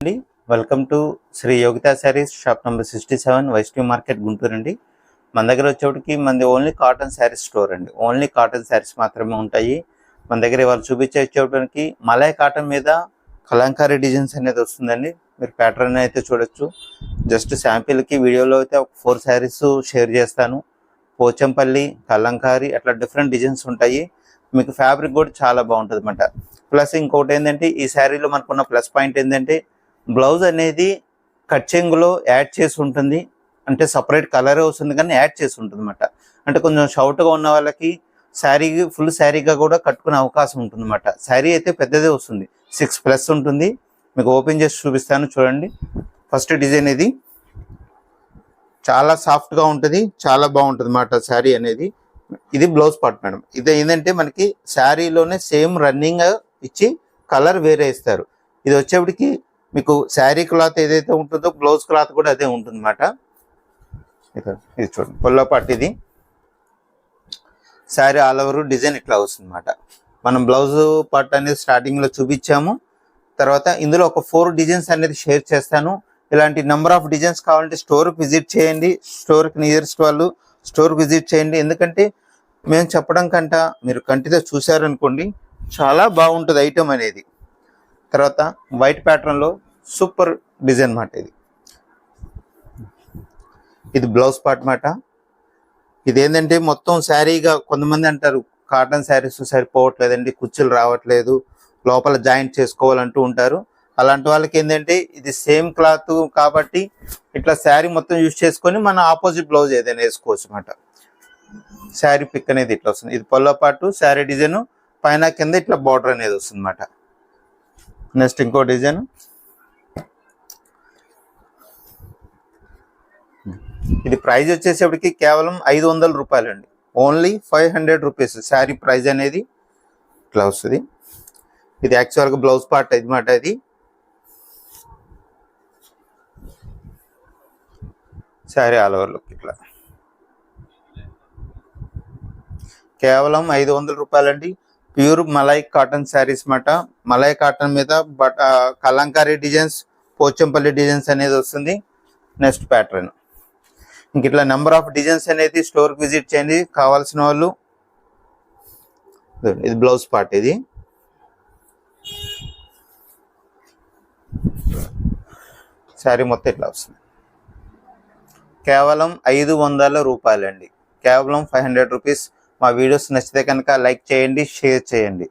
అండి welcome to Shri Yogita saris shop number 67 Vaishnavi market Guntur అండి. మన దగ్గర వచ్చేటికి మనది ఓన్లీ కాటన్ శారీస్ స్టోర్ అండి. ఓన్లీ కాటన్ శారీస్ మాత్రమే ఉంటాయి మన దగ్గర. వాళ్ళు చూపించేటికి మలై కాటన్ మీద కలంకారీ డిజైన్స్ అనేది వస్తుందండి. మీరు ప్యాటర్న్ అయితే చూడొచ్చు. జస్ట్ శాంపిల్కి వీడియోలో అయితే ఒక 4 శారీస్ షేర్ చేస్తాను. పోచంపల్లి, కలంకారీ అట్లా డిఫరెంట్ డిజైన్స్ ఉంటాయి. మీకు ఫ్యాబ్రిక్ కూడా చాలా బాగుంటుంది అన్నమాట. ప్లస్ ఇంకోటి ఏంటంటే ఈ శారీలో మనకున్న ప్లస్ పాయింట్ ఏంటంటే బ్లౌజ్ అనేది కట్ చెంగులో యాడ్ చేసి ఉంటుంది. అంటే సపరేట్ కలరే వస్తుంది కానీ యాడ్ చేసి ఉంటుంది అన్నమాట. అంటే కొంచెం షౌట్గా ఉన్న వాళ్ళకి శారీ ఫుల్ శారీగా కూడా కట్టుకునే అవకాశం ఉంటుంది అన్నమాట. శారీ అయితే పెద్దదే వస్తుంది, 6+ ఉంటుంది. మీకు ఓపెన్ చేసి చూపిస్తాను చూడండి. ఫస్ట్ డిజైన్ ఇది చాలా సాఫ్ట్గా ఉంటుంది, చాలా బాగుంటుంది అన్నమాట శారీ అనేది. ఇది బ్లౌజ్ పార్ట్ మేడం. ఇది ఏంటంటే మనకి శారీలోనే సేమ్ రన్నింగ్ ఇచ్చి కలర్ వేరే ఇస్తారు. ఇది వచ్చేప్పటికి మీకు శారీ క్లాత్ ఏదైతే ఉంటుందో బ్లౌజ్ క్లాత్ కూడా అదే ఉంటుంది అన్నమాట. ఇది చూడండి పొల్ల పార్ట్. ఇది శారీ ఆల్ ఓవర్ డిజైన్ ఇట్లా వస్తుంది అన్నమాట. మనం బ్లౌజ్ పార్ట్ అనేది స్టార్టింగ్లో చూపించాము. తర్వాత ఇందులో ఒక 4 డిజైన్స్ అనేది షేర్ చేస్తాను. ఇలాంటి నెంబర్ ఆఫ్ డిజైన్స్ కావాలంటే స్టోర్కి విజిట్ చేయండి. స్టోర్కి నియరెస్ట్ వాళ్ళు స్టోర్కి విజిట్ చేయండి. ఎందుకంటే మేము చెప్పడం కంట మీరు కంటితో చూసారనుకోండి చాలా బాగుంటుంది ఐటమ్ అనేది. తర్వాత వైట్ ప్యాటర్న్లో సూపర్ డిజైన్ అన్నమాట. ఇది బ్లౌజ్ పార్ట్ అన్నమాట. ఇది ఏంటంటే మొత్తం శారీగా కొంతమంది అంటారు కాటన్ శారీస్ సరిపోవట్లేదండి, కుచ్చులు రావట్లేదు, లోపల జాయింట్ చేసుకోవాలంటూ ఉంటారు. అలాంటి వాళ్ళకి ఏంటంటే ఇది సేమ్ క్లాత్ కాబట్టి ఇట్లా శారీ మొత్తం యూజ్ చేసుకొని మన ఆపోజిట్ బ్లౌజ్ ఏదైనా వేసుకోవచ్చు అన్నమాట. శారీ పిక్ అనేది ఇట్లా వస్తుంది. ఇది పొల్ల పాటు శారీ డిజైన్ పైన కింద ఇట్లా బార్డర్ అనేది వస్తుంది అన్నమాట. నెక్స్ట్ ఇంకో డిజైన్. ఇది ప్రైస్ వచ్చేసేపటికి కేవలం 500 రూపాయలు అండి. ఓన్లీ 500 రూపీస్ శారీ ప్రైస్ అనేది ఇట్లా వస్తుంది. ఇది యాక్చువల్గా బ్లౌజ్ పార్ట్ అన్నమాట. ఇది శారీ ఆల్ ఓవర్ లుక్ ఇట్లా కేవలం 500 రూపాయలండి. ప్యూర్ మలై కాటన్ శారీస్ మాట. మలై కాటన్ మీద కలంకారీ డిజైన్స్, పోచంపల్లి డిజైన్స్ అనేది వస్తుంది. నెక్స్ట్ ప్యాటర్న్ ఇంక ఇట్లా నెంబర్ ఆఫ్ డిజైన్స్ అనేది స్టోర్కి విజిట్ చేయండి కావాల్సిన వాళ్ళు. ఇది బ్లౌజ్ పార్ట్. ఇది శారీ మొత్తం ఇట్లా వస్తుంది. కేవలం 500 రూపాయలండి. కేవలం 500 రూపీస్. మా వీడియోస్ నచ్చితే కనుక లైక్ చేయండి, షేర్ చేయండి.